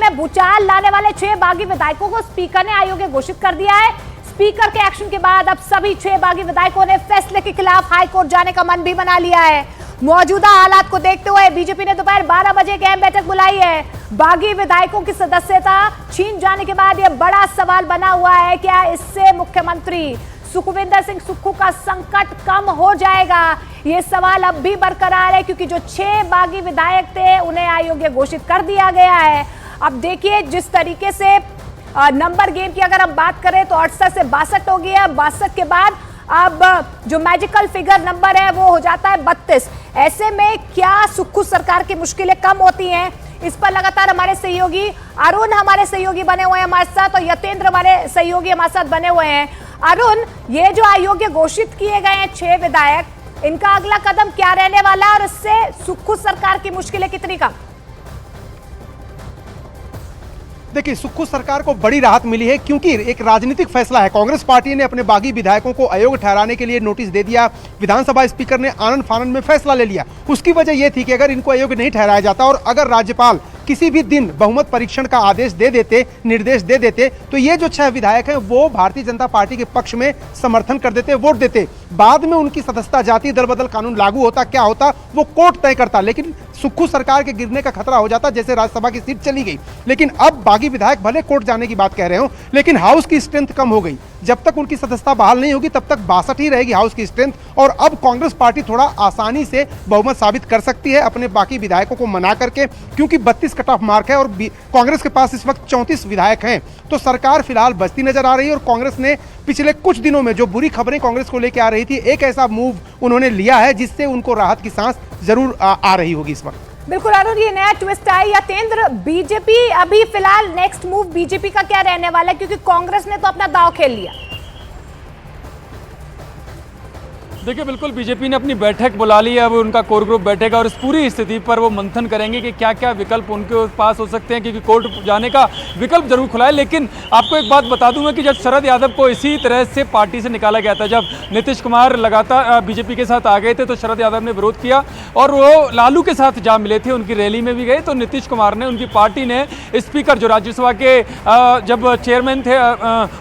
में भूचाल लाने वाले 6 बागी विधायकों को स्पीकर ने अयोग्य घोषित कर दिया है। स्पीकर के एक्शन के बाद अब सभी 6 बागी विधायकों ने फैसले के खिलाफ हाईकोर्ट जाने का मन भी बना लिया है। मौजूदा हालात को देखते हुए बीजेपी ने दोपहर 12 बजे एक अहम बैठक बुलाई है। बागी विधायकों की सदस्यता छीन जाने के बाद यह बड़ा सवाल बना हुआ है, क्या इससे मुख्यमंत्री सुखविंदर सिंह सुक्खू का संकट कम हो जाएगा? ये सवाल अब भी बरकरार है, क्योंकि जो 6 बागी विधायक थे उन्हें अयोग्य घोषित कर दिया गया है। अब देखिए, जिस तरीके से नंबर गेम की अगर हम बात करें तो 68 से 62 हो गया। 62 के बाद अब जो मैजिकल फिगर नंबर है वो हो जाता है 32। ऐसे में क्या सुक्खू सरकार की मुश्किलें कम होती हैं? इस पर लगातार हमारे सहयोगी अरुण हमारे सहयोगी बने हुए हैं हमारे साथ, और यतेंद्र हमारे सहयोगी हमारे साथ बने हुए हैं। अरुण, ये जो अयोग्य घोषित किए गए हैं 6 विधायक, इनका अगला कदम क्या रहने वाला है और इससे सुक्खू सरकार की मुश्किलें कितनी कम? देखिए, सुक्खू सरकार को बड़ी राहत मिली है, क्योंकि एक राजनीतिक फैसला है। कांग्रेस पार्टी ने अपने बागी विधायकों को अयोग्य ठहराने के लिए नोटिस दे दिया। विधानसभा स्पीकर ने आनन फानन में फैसला ले लिया। उसकी वजह यह थी कि अगर इनको अयोग्य नहीं ठहराया जाता और अगर राज्यपाल किसी भी दिन बहुमत परीक्षण का आदेश दे देते, निर्देश दे देते, तो ये जो 6 विधायक हैं वो भारतीय जनता पार्टी के पक्ष में समर्थन कर देते, वोट देते। बाद में उनकी सदस्यता जाती, दल बदल कानून लागू होता, क्या होता वो कोर्ट तय करता। लेकिन सुक्खू सरकार के गिरने का खतरा हो जाता, जैसे राज्यसभा की सीट चली गई। लेकिन अब बागी विधायक भले कोर्ट जाने की बात कह रहे हो, लेकिन हाउस की स्ट्रेंथ कम हो गई। जब तक उनकी सदस्यता बहाल नहीं होगी तब तक 62 ही रहेगी हाउस की स्ट्रेंथ, और अब कांग्रेस पार्टी थोड़ा आसानी से बहुमत साबित कर सकती है अपने बाकी विधायकों को मना करके, क्योंकि 32 कट ऑफ मार्क है और कांग्रेस के पास इस वक्त 34 विधायक हैं। तो सरकार फिलहाल बचती नजर आ रही है, और कांग्रेस ने पिछले कुछ दिनों में जो बुरी खबरें कांग्रेस को लेकर आ रही थी, एक ऐसा मूव उन्होंने लिया है जिससे उनको राहत की सांस जरूर आ रही होगी इस वक्त। बिल्कुल अरुण, ये नया ट्विस्ट है। यतेंद्र, बीजेपी अभी फिलहाल नेक्स्ट मूव बीजेपी का क्या रहने वाला है, क्योंकि कांग्रेस ने तो अपना दांव खेल लिया? देखिए, बिल्कुल बीजेपी ने अपनी बैठक बुला ली है। अब उनका कोर ग्रुप बैठेगा और इस पूरी स्थिति पर वो मंथन करेंगे कि क्या क्या विकल्प उनके पास हो सकते हैं, क्योंकि कोर्ट जाने का विकल्प जरूर खुला है। लेकिन आपको एक बात बता दूं मैं कि जब शरद यादव को इसी तरह से पार्टी से निकाला गया था, जब नीतीश कुमार लगातार बीजेपी के साथ आ गए थे, तो शरद यादव ने विरोध किया और वो लालू के साथ जा मिले थे, उनकी रैली में भी गए। तो नीतीश कुमार ने, उनकी पार्टी ने स्पीकर जो राज्यसभा के जब चेयरमैन थे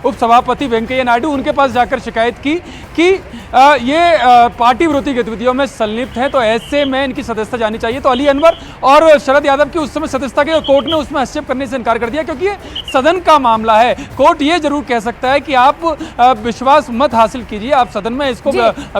उपसभापति वेंकैया नायडू, उनके पास जाकर शिकायत की कि ये पार्टी विरोधी गतिविधियों में संलिप्त है, तो ऐसे में इनकी सदस्यता जानी चाहिए। तो अली अनवर और शरद यादव की उस समय सदस्यता के कोर्ट ने उसमें हस्तक्षेप करने से इनकार कर दिया, क्योंकि ये सदन का मामला है। कोर्ट ये जरूर कह सकता है कि आप विश्वास मत हासिल कीजिए, आप सदन में इसको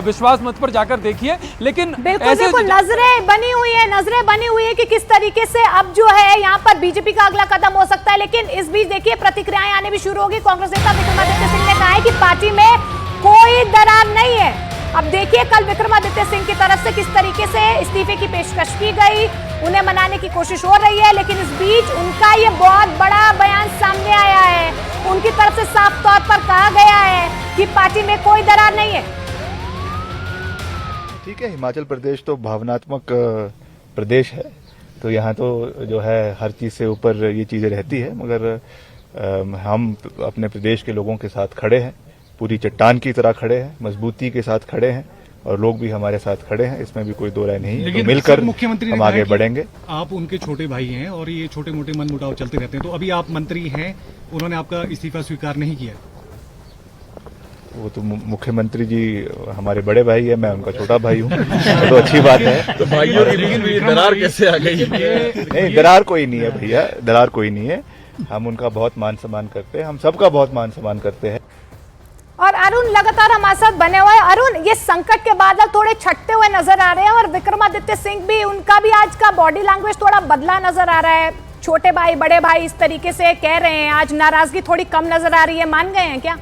विश्वास मत पर जाकर देखिए। लेकिन बिल्कुल नजरें बनी हुई है कि किस तरीके से अब जो है यहाँ पर बीजेपी का अगला कदम हो सकता है। लेकिन इस बीच देखिए, प्रतिक्रियाएं आने भी शुरू होगी। कांग्रेस नेता विक्रमादित्य सिंह ने कहा है कि पार्टी में कोई दरार नहीं है। अब देखिए, कल विक्रमादित्य सिंह की तरफ से किस तरीके से इस्तीफे की पेशकश की गई, उन्हें मनाने की कोशिश हो रही है। लेकिन इस बीच उनका ये बहुत बड़ा बयान सामने आया है। उनकी तरफ से साफ तौर पर कहा गया है कि पार्टी में कोई दरार नहीं है। ठीक है, हिमाचल प्रदेश तो भावनात्मक प्रदेश है, तो यहाँ तो जो है हर चीज से ऊपर ये चीजें रहती है, मगर हम अपने प्रदेश के लोगों के साथ खड़े हैं, पूरी चट्टान की तरह खड़े हैं, मजबूती के साथ खड़े हैं, और लोग भी हमारे साथ खड़े हैं, इसमें भी कोई दो राय नहीं है। तो मिलकर मुख्यमंत्री हम आगे बढ़ेंगे। आप उनके छोटे भाई हैं और ये छोटे मोटे मनमुटाव चलते रहते हैं, तो अभी आप मंत्री हैं, उन्होंने आपका इस्तीफा स्वीकार नहीं किया। वो तो मुख्यमंत्री जी हमारे बड़े भाई है, मैं उनका छोटा भाई हूँ, तो अच्छी बात है। तो भाइयों के बीच में दरार कैसे आ गई? नहीं, दरार कोई नहीं है भैया, दरार कोई नहीं है। हम उनका बहुत मान सम्मान करते हैं, हम सबका बहुत मान सम्मान करते हैं। और अरुण लगातार हमारे साथ बने हुए हैं। अरुण, ये संकट के बादल थोड़े छटते हुए नजर आ रहे हैं, और विक्रमादित्य सिंह भी, उनका भी आज का बॉडी लैंग्वेज थोड़ा बदला नजर आ रहा है। छोटे भाई बड़े भाई इस तरीके से कह रहे हैं, आज नाराजगी थोड़ी कम नजर आ रही है। मान गए हैं क्या?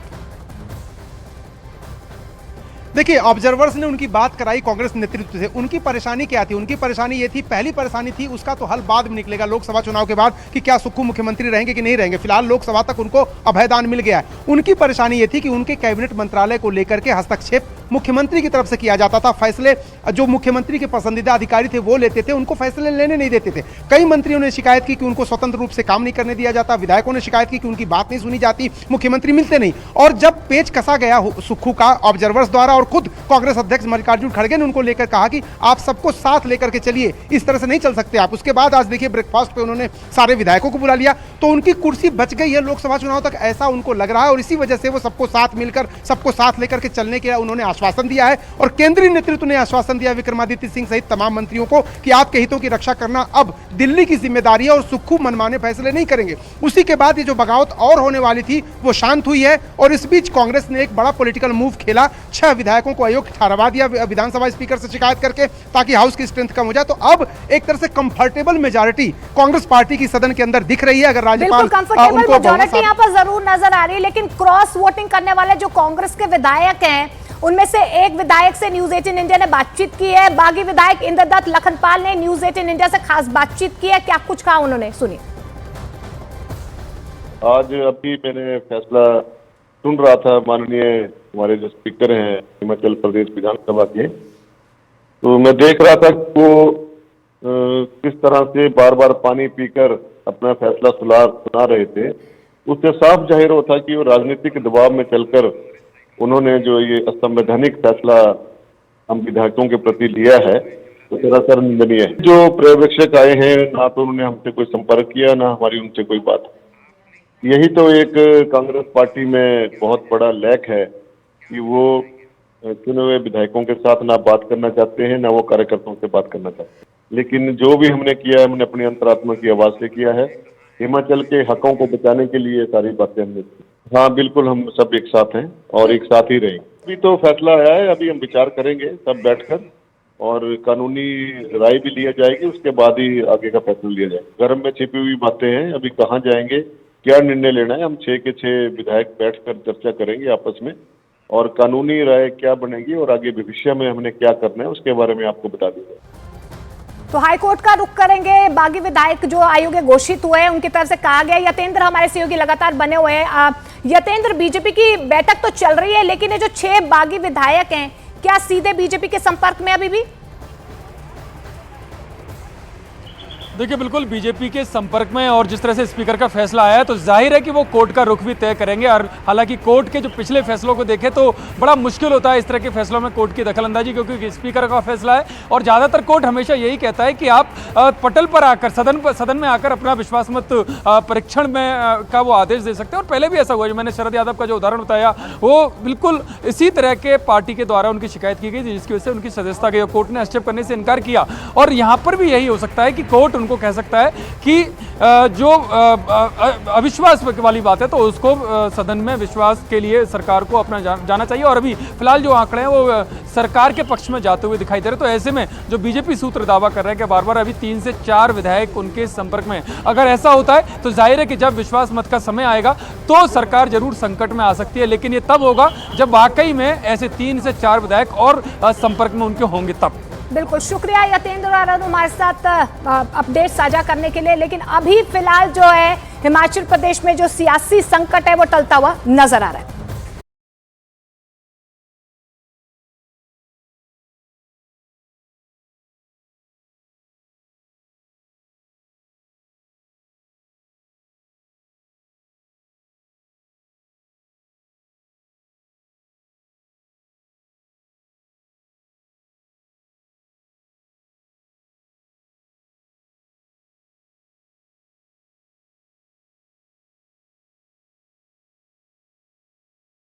देखिए, ऑब्जर्वर्स ने उनकी बात कराई कांग्रेस नेतृत्व से। उनकी परेशानी क्या थी? उनकी परेशानी ये थी, पहली परेशानी थी, उसका तो हल बाद में निकलेगा लोकसभा चुनाव के बाद, कि क्या सुक्खू मुख्यमंत्री रहेंगे कि नहीं रहेंगे। फिलहाल लोकसभा तक उनको अभयदान मिल गया है। उनकी परेशानी ये थी कि उनके कैबिनेट मंत्रालय को लेकर के हस्तक्षेप मुख्यमंत्री की तरफ से किया जाता था। फैसले जो मुख्यमंत्री के पसंदीदा अधिकारी थे वो लेते थे, उनको फैसले लेने नहीं देते थे। कई मंत्रियों ने शिकायत की कि उनको स्वतंत्र रूप से काम नहीं करने दिया जाता, विधायकों ने शिकायत की कि उनकी बात नहीं सुनी जाती, मुख्यमंत्री मिलते नहीं। और जब पेच कसा गया सुक्खू का ऑब्जर्वर्स द्वारा और खुद कांग्रेस अध्यक्ष मल्लिकार्जुन खड़गे ने उनको लेकर कहा कि आप सबको साथ लेकर के चलिए, इस तरह से नहीं चल सकते आप। उसके बाद आज देखिए ब्रेकफास्ट पे उन्होंने सारे विधायकों को बुला लिया, तो उनकी कुर्सी बच गई है लोकसभा चुनाव तक, ऐसा उनको लग रहा है। और इसी वजह से वो सबको साथ मिलकर, सबको साथ लेकर के चलने के उन्होंने आश्वासन दिया है। और केंद्रीय नेतृत्व ने आश्वासन दिया विक्रमादित्य सिंह सहित तमाम मंत्रियों को कि आपके हितों की रक्षा करना अब दिल्ली की जिम्मेदारी है और सुक्खू मनमाने फैसले नहीं करेंगे। उसी के बाद ये जो बगावत और होने वाली थी वो शांत हुई है। और इस बीच कांग्रेस ने एक बड़ा पॉलिटिकल मूव खेला, 6 विधायकों को अयोग्य ठहरवा दिया विधानसभा स्पीकर से शिकायत करके, ताकि हाउस की स्ट्रेंथ कम हो जाए। तो अब एक तरह से कंफर्टेबल मेजॉरिटी कांग्रेस पार्टी की सदन के अंदर दिख रही है। अगर राज्यपाल कंफर्टेबल मेजॉरिटी यहाँ पर जरूर नजर आ रही है, लेकिन क्रॉस वोटिंग करने वाले जो कांग्रेस के विधायक हैं, उनमें से एक विधायक से न्यूज 18 इंडिया ने बातचीत की है। बागी विधायक इंद्रदत्त लखनपाल ने न्यूज 18 इंडिया से खास बातचीत की है। क्या कुछ कहा उन्होंने, सुनिए। आज अभी मैंने फैसला सुन रहा था, माननीय हमारे जो स्पीकर हैं हिमाचल प्रदेश विधानसभा के, तो मैं देख रहा था कि वो किस तरह से बार बार पानी पीकर अपना फैसला सुना रहे थे। उससे साफ जाहिर होता कि वो राजनीतिक दबाव में चलकर उन्होंने जो ये असंवैधानिक फैसला हम विधायकों के प्रति लिया है, तो सरासर निंदनीय है। जो पर्यवेक्षक आए हैं, ना तो उन्होंने हमसे कोई संपर्क किया, ना हमारी उनसे कोई बात। यही तो एक कांग्रेस पार्टी में बहुत बड़ा लैक है कि वो चुने हुए विधायकों के साथ ना बात करना चाहते हैं, ना वो कार्यकर्ताओं से बात करना चाहते हैं। लेकिन जो भी हमने किया है, हमने अपनी अंतरात्मा की आवाज से किया है। हिमाचल के हकों को बचाने के लिए सारी बातें हमने की। हाँ बिल्कुल, हम सब एक साथ हैं और एक साथ ही रहेंगे। अभी तो फैसला आया है, अभी हम विचार करेंगे सब बैठकर और कानूनी राय भी लिया जाएगी, उसके बाद ही आगे का फैसला लिया जाएगा। गर्म में छिपी हुई बातें हैं, अभी कहाँ जाएंगे, क्या निर्णय लेना है, हम 6 के 6 विधायक बैठकर चर्चा करेंगे आपस में, और कानूनी राय क्या बनेगी और आगे भविष्य में हमने क्या करना है उसके बारे में आपको बता देंगे। तो हाईकोर्ट का रुख करेंगे। बागी विधायक जो अयोग्य घोषित हुए हैं उनकी तरफ से कहा गया। यतेंद्र हमारे सहयोगी लगातार बने हुए हैं। यतेंद्र, बीजेपी की बैठक तो चल रही है, लेकिन ये जो 6 बागी विधायक हैं, क्या सीधे बीजेपी के संपर्क में अभी भी? देखिए बिल्कुल बीजेपी के संपर्क में, और जिस तरह से स्पीकर का फैसला आया है तो जाहिर है कि वो कोर्ट का रुख भी तय करेंगे। और हालांकि कोर्ट के जो पिछले फैसलों को देखें तो बड़ा मुश्किल होता है इस तरह के फैसलों में कोर्ट की दखलंदाजी, क्योंकि स्पीकर का फैसला है और ज़्यादातर कोर्ट हमेशा यही कहता है कि आप पटल पर आकर सदन में आकर अपना विश्वास मत परीक्षण में का वो आदेश दे सकते हैं। और पहले भी ऐसा हुआ, जो मैंने शरद यादव का जो उदाहरण बताया वो बिल्कुल इसी तरह के पार्टी के द्वारा उनकी शिकायत की गई थी, जिसकी वजह से उनकी सदस्यता गई, कोर्ट ने हस्तक्षेप करने से इनकार किया। और यहाँ पर भी यही हो सकता है कि कोर्ट उनको कह सकता है कि जो अविश्वास वाली बात है तो उसको सदन में विश्वास के लिए सरकार को अपना जाना चाहिए। और अभी फिलहाल जो आंकड़े हैं वो सरकार के पक्ष में जाते हुए दिखाई दे रहे। तो ऐसे में जो बीजेपी सूत्र दावा कर रहे हैं कि बार बार अभी 3 से 4 विधायक उनके संपर्क में, अगर ऐसा होता है तो जाहिर है कि जब विश्वास मत का समय आएगा तो सरकार जरूर संकट में आ सकती है, लेकिन ये तब होगा जब वाकई में ऐसे 3 से 4 विधायक और संपर्क में उनके होंगे तब। बिल्कुल, शुक्रिया यतेंद्र और अरुण हमारे साथ अपडेट साझा करने के लिए। लेकिन अभी फिलहाल जो है हिमाचल प्रदेश में जो सियासी संकट है वो टलता हुआ नजर आ रहा है।